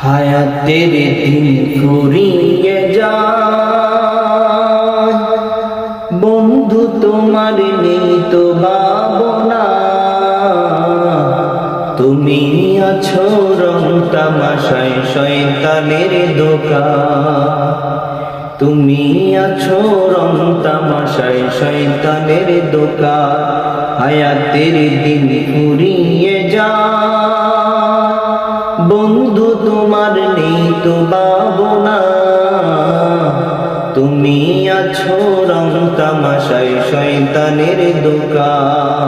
হায়াতের দিন ফুরিয়ে যায়, বন্ধু তোমার নেই তো ভাবনা। তুমি আছো রং তামাশায় শয়তানের দোকান, তুমি আছো রং তামাশায় শয়তানের দোকান। হায়াতের দিন ফুরিয়ে যায়, বন্ধু তোমার নেই তো ভাবনা। তুমি আছো রং তামাশায় শয়তানের দোকান।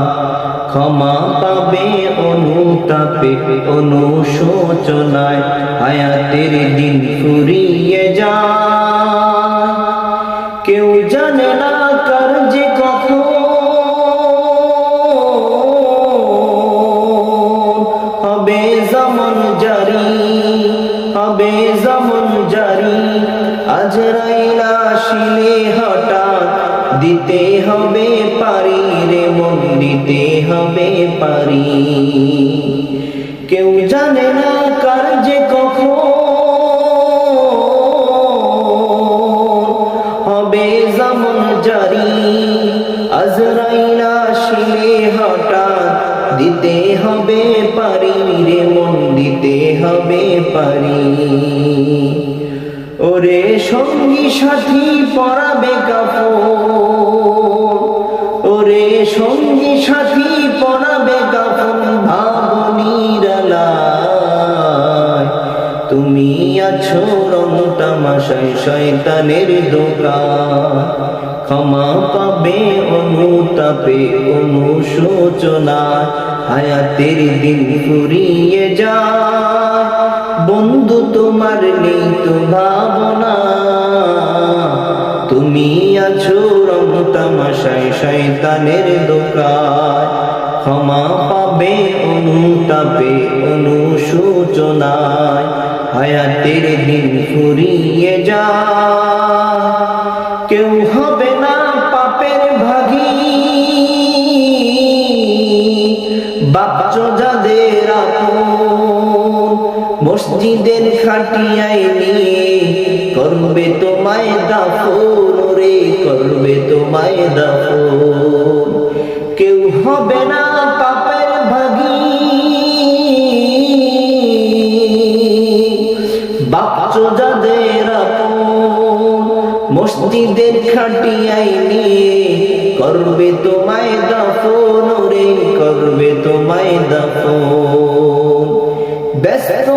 ক্ষমা পাবে অনুতাপে অনুশোচনায়, হায়াতের দিন ফুরিয়ে যায়। কেউ জানে না কার যে কখন হবে zaman জারি, হবে zaman জারি। আজরাইল আসিলে হঠাৎ দিতে হবে পারি রে মন, দিতে হবে পারি। কেউ জানে না কার যে কখন হবে zaman জারি। আজরাইল আসিলে হঠাৎ দিতে হবে পারি রে মন, দিতে হবে পারি। ওরে সঙ্গী সাথী পরাবে কাফন, ওরে সঙ্গী সাথী পরাবে কাফন ভাবনির আলায়। তুমি আছো রং তামাশায় শয়তানের দোকান। ক্ষমা পাবে অনুতাপে অনুশোচনায়, হায়াতের দিন ফুরিয়ে যায়, বন্ধু তোমার নেই তো ভাবনা। তুমি আছো রং তামাশায় শয়তানের দোকান। ক্ষমা পাবে অনুতাপে অনুশোচনায়, হায়াতের দিন ফুরিয়ে যায়। কেউ হবে না পাপের ভাগী, বাচ্চা যাদের আপন। মসজিদের খাটিয়ায় নিয়ে করবে তোমায় দাফন রে, করবে তোমায় দাফন। কেউ হবে না পাপের ভাগী, বাচ্চা যাদের আপন। মসজিদের খাটিয়ায় নিয়ে করবে তোমায় দাফন রে, করবে তোমায় দাফন। ব্যস্ত